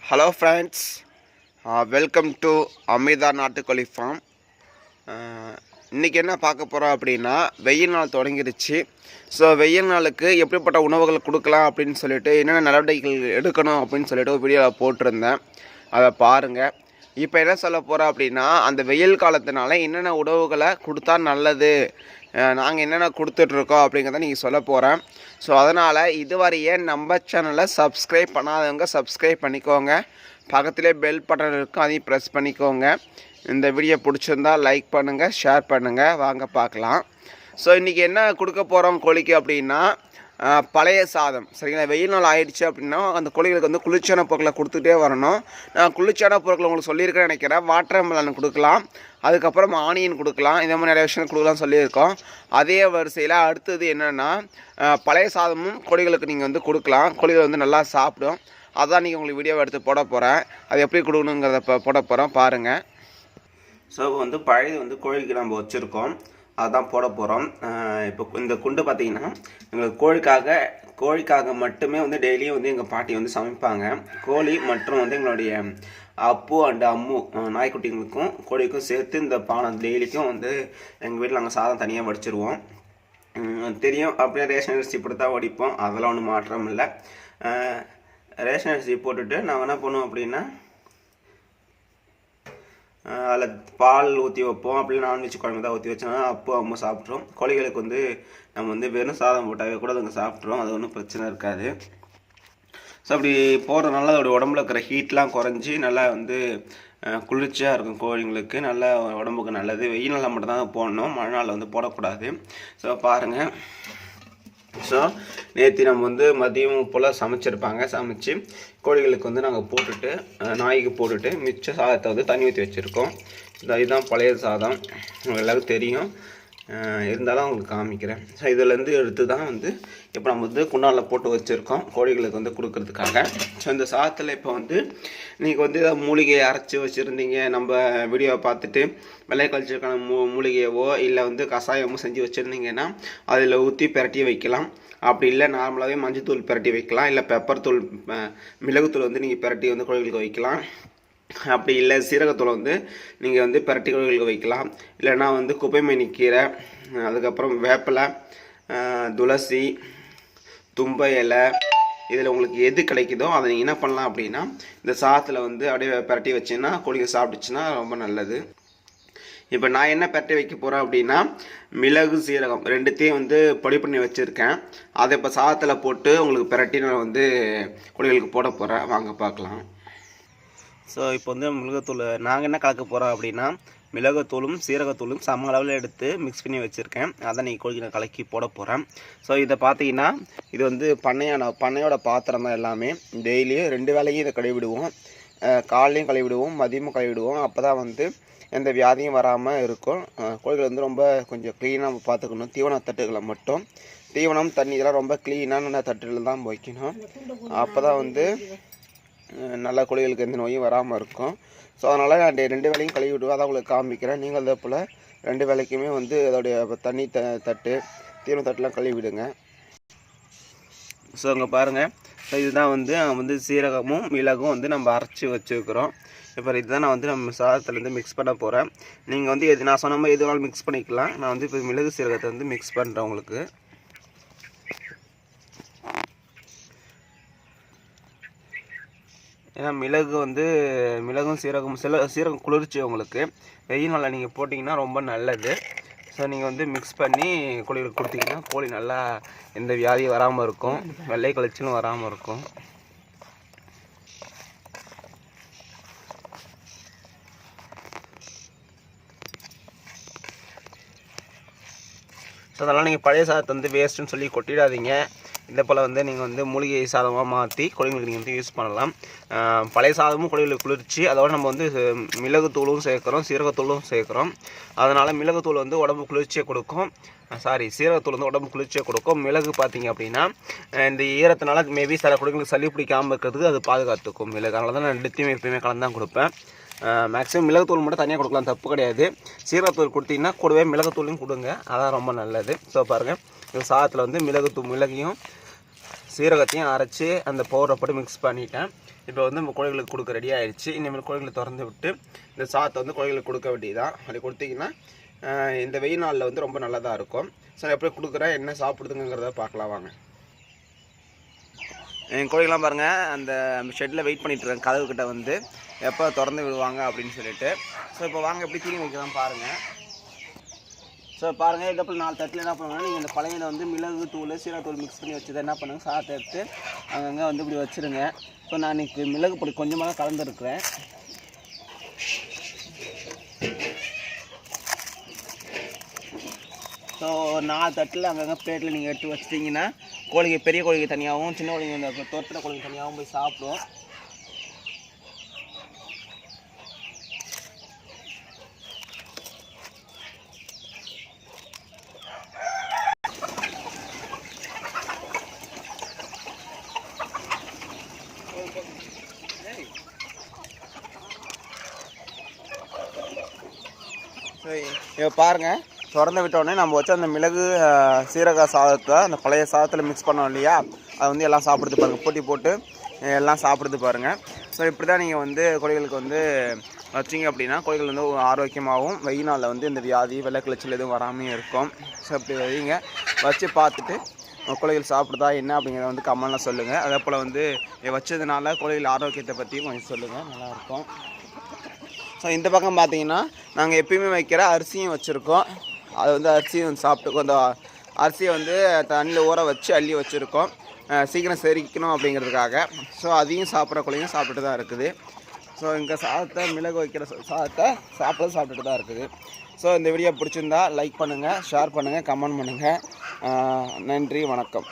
Hello friends, welcome to Amirtha நாட்டுக்கோழி farm. இன்றைக்கி என்ன பார்க்க போகிறோம் அப்படின்னா, வெயில் நாள் தொடங்கிடுச்சு. ஸோ வெயில் நாளுக்கு எப்படிப்பட்ட உணவுகள் கொடுக்கலாம் அப்படின்னு சொல்லிட்டு என்னென்ன நடவடிக்கைகள் எடுக்கணும் அப்படின்னு சொல்லிட்டு ஒரு வீடியோவில் போட்டிருந்தேன். அதை பாருங்கள். இப்போ என்ன சொல்ல போகிறோம் அப்படின்னா, அந்த வெயில் காலத்தினால என்னென்ன உணவுகளை கொடுத்தா நல்லது, நாங்கள் என்னென்ன கொடுத்துட்ருக்கோம் அப்படிங்கிறத நீங்கள் சொல்ல போகிறேன். ஸோ அதனால் இதுவரையே நம்ம சேனலை சப்ஸ்கிரைப் பண்ணாதவங்க சப்ஸ்கிரைப் பண்ணிக்கோங்க. பக்கத்திலே பெல் பட்டன் இருக்கும், அதையும் ப்ரெஸ் பண்ணிக்கோங்க. இந்த வீடியோ பிடிச்சிருந்தால் லைக் பண்ணுங்கள், ஷேர் பண்ணுங்கள். வாங்க பார்க்கலாம். ஸோ இன்றைக்கி என்ன கொடுக்க போகிறோம் கோழிக்கு அப்படின்னா, பழைய சாதம். சரிங்களா? வெயில் நாள் ஆயிடுச்சு அப்படின்னா அந்த கோழிகளுக்கு வந்து குளிர்ச்சியான பொருட்களை கொடுத்துட்டே வரணும். நான் குளிர்ச்சியான பொருட்களை உங்களுக்கு சொல்லியிருக்கேன்னு நினைக்கிறேன். வாட்டர் மெலன் கொடுக்கலாம், அதுக்கப்புறம் ஆனியன் கொடுக்கலாம், இந்த மாதிரி நிறைய விஷயம் கொடுக்கலாம் சொல்லியிருக்கோம். அதே வரிசையில் அடுத்தது என்னென்னா, பழைய சாதமும் கோழிகளுக்கு நீங்கள் வந்து கொடுக்கலாம். கோழிகள் வந்து நல்லா சாப்பிடும். அதான் நீங்கள் உங்களுக்கு வீடியோவை எடுத்து போட போகிறேன். அது எப்படி கொடுக்கணுங்கிறத போட போகிறோம் பாருங்கள். ஸோ வந்து பழைய வந்து கோழிக்கு நம்ம வச்சுருக்கோம், அதுதான் போட போகிறோம். இப்போ இந்த குண்டு பார்த்திங்கன்னா எங்களுக்கு கோழிக்காக மட்டுமே வந்து டெய்லியும் வந்து எங்கள் பாட்டி வந்து சமைப்பாங்க. கோழி மற்றும் வந்து எங்களுடைய அப்பு அண்டு அம்மு நாய்க்குட்டிங்களுக்கும் கோழிக்கும் சேர்த்து இந்த பானை டெய்லிக்கும் வந்து எங்கள் வீட்டில் நாங்கள் சாதம் தனியாக வடிச்சிருவோம். தெரியும், அப்படியே ரேஷன் அரிசி போட்டு தான் வடிப்போம். அதெல்லாம் ஒன்றும் மாற்றம் இல்லை. ரேஷன் அரிசி போட்டுட்டு நாங்கள் என்ன பண்ணுவோம் அப்படின்னா, அதில் பால் ஊற்றி வைப்போம். அப்படி நான்வெஜ் குழம்பு தான் ஊற்றி வச்சோன்னா அப்போ அம்மா சாப்பிட்றோம். கோழிகளுக்கு வந்து நம்ம வந்து வெறும் சாதம் போட்டாவே கூட அதுங்க சாப்பிட்றோம். அது ஒன்றும் பிரச்சனை இருக்காது. ஸோ அப்படி போடுறதுனால அதோடய உடம்புல இருக்கிற ஹீட்லாம் குறைஞ்சி நல்லா வந்து குளிர்ச்சியாக இருக்கும் கோழிங்களுக்கு. நல்லா உடம்புக்கு நல்லது. வெயில் நாளில் மட்டும்தான் போடணும், மழை நாளில் வந்து போடக்கூடாது. ஸோ பாருங்கள். ஸோ நேற்று நம்ம வந்து மதியம் போல் சமைச்சு கோழிகளுக்கு வந்து நாங்கள் போட்டுட்டு நாய்க்கு போட்டுட்டு மிச்ச சாதத்தை வந்து தண்ணி ஊற்றி வச்சுருக்கோம். இதுதான் பழைய சாதம், உங்களுக்கு எல்லாருக்கும் தெரியும். இருந்தாலும் அவங்களுக்கு காமிக்கிறேன். ஸோ இதிலேருந்து எடுத்து தான் வந்து இப்போ நம்ம வந்து குண்டானில் போட்டு வச்சுருக்கோம் கோழிகளுக்கு வந்து கொடுக்கறதுக்காக. ஸோ இந்த சாதத்தில் இப்போ வந்து நீங்கள் வந்து ஏதாவது மூலிகையை அரைச்சி வச்சுருந்தீங்க, நம்ம வீடியோவை பார்த்துட்டு வெள்ளை கழிச்சதுக்கான மூலிகையவோ இல்லை வந்து கஷாயமோ செஞ்சு வச்சுருந்தீங்கன்னா அதில் ஊற்றி பிரட்டி வைக்கலாம். அப்படி இல்லை நார்மலாகவே மஞ்சத்தூள் பிரட்டி வைக்கலாம், இல்லை பெப்பர் தூள் மிளகுத்தூள் வந்து நீங்கள் பிரட்டி வந்து கோழிகளுக்கு வைக்கலாம். அப்படி இல்லை சீரகத்தூளை வந்து நீங்கள் வந்து பிரட்டி கோழிகளுக்கு வைக்கலாம். இல்லைன்னா வந்து குப்பைமேனி கீரை, அதுக்கப்புறம் வேப்பிலை, துளசி, தும்பை இலை, இதில் உங்களுக்கு எது கிடைக்குதோ அதை நீங்கள் என்ன பண்ணலாம் அப்படின்னா இந்த சாதத்தில் வந்து அப்படியே பிரட்டி வச்சிங்கன்னா கோழிகள் சாப்பிட்டுச்சுன்னா ரொம்ப நல்லது. இப்போ நான் என்ன பிரட்டி வைக்க போகிறேன் அப்படின்னா, மிளகு சீரகம் ரெண்டுத்தையும் வந்து பொடி பண்ணி வச்சுருக்கேன். அதை இப்போ சாதத்தில் போட்டு உங்களுக்கு பிரட்டி நான் வந்து கோழிகளுக்கு போட போகிறேன். வாங்க பார்க்கலாம். ஸோ இப்போ வந்து மிளகுத்தூள் நாங்கள் என்ன கலக்க போகிறோம் அப்படின்னா, மிளகுத்தூளும் சீரகத்தூளும் சம அளவில் எடுத்து மிக்ஸ் பண்ணி வச்சுருக்கேன். அதை நீங்கள் கோழிக்கு நான் கலக்கி போட போகிறேன். ஸோ இதை பார்த்தீங்கன்னா இது வந்து பண்ணையோட பாத்திரம் தான் எல்லாமே. டெய்லியும் 2 வேளையும் இதை கழுவிடுவோம். காலையும் கழுவிடுவோம், மதியமும் கழுவிடுவோம். அப்போ தான் வந்து எந்த வியாதியும் வராமல் இருக்கும். கோழிகள் வந்து ரொம்ப கொஞ்சம் க்ளீனாக பார்த்துக்கணும். தீவன தட்டுகளை மட்டும், தீவனம் தண்ணி இதெல்லாம் ரொம்ப க்ளீனான தட்டுகள் தான் வைக்கணும். அப்போ தான் வந்து நல்ல கோழிகளுக்கு எந்த நோயும் வராமல் இருக்கும். ஸோ அதனால் நான் 2 வேளையும் கழுவி விடுவேன். அதை உங்களுக்கு காமிக்கிறேன். நீங்கள் அதே போல் 2 வேளைக்குமே வந்து அதோடைய தண்ணி தட்டு தீவன தட்டுலாம் கழுவி விடுங்க. ஸோ அங்கே பாருங்கள். ஸோ இதுதான் வந்து சீரகமும் மிளகும் வந்து நம்ம அரைச்சி வச்சுருக்கிறோம். இப்போ இதுதான் நான் வந்து நம்ம சாதத்துலேருந்து மிக்ஸ் பண்ண போகிறேன். நீங்கள் வந்து எது நான் சொன்ன மாதிரி எது வேணாலும் மிக்ஸ் பண்ணிக்கலாம். நான் வந்து இப்போ மிளகு சீரகத்தை வந்து மிக்ஸ் பண்ணுறேன் உங்களுக்கு. ஏன்னா மிளகும் சீரகம் குளிர்ச்சி உங்களுக்கு. வெயில் நாளில் நீங்கள் போட்டிங்கன்னா ரொம்ப நல்லது. ஸோ நீங்கள் வந்து மிக்ஸ் பண்ணி கோழிகளுக்கு கொடுத்தீங்கன்னா கோழி நல்லா எந்த வியாதியும் வராமல் இருக்கும், வெள்ளை கழிச்சலும் வராமல் இருக்கும். ஸோ அதெல்லாம் நீங்கள் பழைய சாதத்தை வந்து வேஸ்ட்டுன்னு சொல்லி கொட்டிடாதீங்க. இதே போல் வந்து நீங்கள் வந்து மூலிகை சாதமாக மாற்றி கோழிகளுக்கு நீங்கள் வந்து யூஸ் பண்ணலாம். பழைய சாதமும் கோழிகளுக்கு குளிர்ச்சி. அதோடு நம்ம வந்து மிளகுத்தூளும் சேர்க்குறோம், சீரகத்தூளும் சேர்க்குறோம். அதனால் மிளகுத்தூள் வந்து உடம்பு குளிர்ச்சியை கொடுக்கும். சீரகத்தூள் வந்து உடம்பு குளிர்ச்சியை கொடுக்கும். மிளகு பார்த்திங்க அப்படின்னா இந்த ஈரத்தினால மேபி சில கோழிகளுக்கு சளி பிடிக்காமல் இருக்கிறதுக்கு அது பாதுகாத்துக்கும் மிளகு. அதனால தான் நான் 2த்தையும் எப்பயுமே கலந்து தான் கொடுப்பேன். மேக்ஸிமம் மிளகுத்தூள் மட்டும் தனியாக கொடுக்கலாம், தப்பு கிடையாது. சீரகத்தூள் கொடுத்தீங்கன்னா கூடவே மிளகுத்தூளையும் கொடுங்க, அதான் ரொம்ப நல்லது. ஸோ பாருங்கள், இந்த சாதத்தில் வந்து மிளகையும் சீரகத்தையும் அரைச்சி அந்த பவுடரை போட்டு மிக்ஸ் பண்ணிட்டேன். இப்போ வந்து நம்ம கோழிகளுக்கு கொடுக்க ரெடி ஆகிடுச்சு. இனிமேல் கோழிகளை திறந்து விட்டு இந்த சாதத்தை வந்து கோழிகளுக்கு கொடுக்க வேண்டியதான். அப்படி கொடுத்தீங்கன்னா இந்த வெயில் நாளில் வந்து ரொம்ப நல்லதாக இருக்கும். ஸோ எப்படி கொடுக்குறேன், என்ன சாப்பிடுதுங்கிறத பார்க்கலாம் வாங்க. என் கோழிகள்லாம் பாருங்கள், அந்த ஷெட்டில் வெயிட் பண்ணிகிட்ருக்கேன் கதவுக்கிட்ட வந்து எப்போ திறந்து விடுவாங்க அப்படின்னு சொல்லிட்டு. ஸோ இப்போ வாங்க எப்படி தீனி வைக்கலாம் பாருங்கள். ஸோ பாருங்கள், இதுக்கப்புறம் 4 தட்டில் என்ன பண்ணுவாங்கன்னா, நீங்கள் இந்த பழையில வந்து மிளகு தூள் சீரகத்தூள் மிக்ஸ் பண்ணி வச்சதை என்ன பண்ணுங்கள், சாதத்தை எடுத்து அங்கங்கே வந்து இப்படி வச்சுருங்க. ஸோ நான் இன்றைக்கி மிளகு பொடி கொஞ்சமாக தான் கலந்துருக்குறேன். ஸோ 4 தட்டில் அங்கங்கே பிளேட்டில் நீங்கள் எடுத்து வச்சிட்டிங்கன்னா கோழிக்கு, பெரிய கோழிக்கு தனியாகவும் சின்ன கோழிங்க இந்த தொட்டில் கோழிக்கு தனியாகவும் போய் சாப்பிடும். இப்போ பாருங்கள், திறந்து விட்டோடனே நம்ம வச்சு அந்த மிளகு சீரக சாதத்தை அந்த பழைய சாதத்தில் மிக்ஸ் பண்ணோம் இல்லையா, அதை வந்து எல்லாம் சாப்பிடுது பாருங்கள், போட்டி போட்டு எல்லாம் சாப்பிடுது பாருங்கள். ஸோ இப்படி தான் நீங்கள் வந்து கோழிகளுக்கு வந்து வச்சிங்க அப்படின்னா கோழிகள் வந்து ஆரோக்கியமாகவும் வெயில் நாளில் வந்து இந்த வியாதி வெள்ளைக்கிளச்சல் எதுவும் வராமல் இருக்கும். ஸோ இப்படி வைங்க, வச்சு பார்த்துட்டு கோழிகள் சாப்பிடுதா என்ன அப்படிங்கிறத வந்து கமெண்ட்டில் சொல்லுங்கள். அதே போல் வந்து வச்சதுனால கோழிகள் ஆரோக்கியத்தை பற்றியும் கொஞ்சம் சொல்லுங்கள், நல்லாயிருக்கும். ஸோ இந்த பக்கம் பார்த்தீங்கன்னா நாங்கள் எப்பயுமே வைக்கிற அரிசியும் வச்சுருக்கோம். அது வந்து அரிசியும் வந்து சாப்பிட்டுக்கோ, அந்த அரிசியை வந்து தண்ணியில் ஊற வச்சு அள்ளி வச்சுருக்கோம் சீக்கிரம் செரிக்கணும் அப்படிங்கிறதுக்காக. ஸோ அதையும் சாப்பிட்ற கோழியும் சாப்பிட்டுட்டு தான் இருக்குது. ஸோ இங்கே சாதத்தை மிளகு வைக்கிற சாதத்தை சாப்பிட்டுட்டு தான் இருக்குது. ஸோ இந்த வீடியோ பிடிச்சிருந்தா லைக் பண்ணுங்கள், ஷேர் பண்ணுங்கள், கமெண்ட் பண்ணுங்கள். நன்றி, வணக்கம்.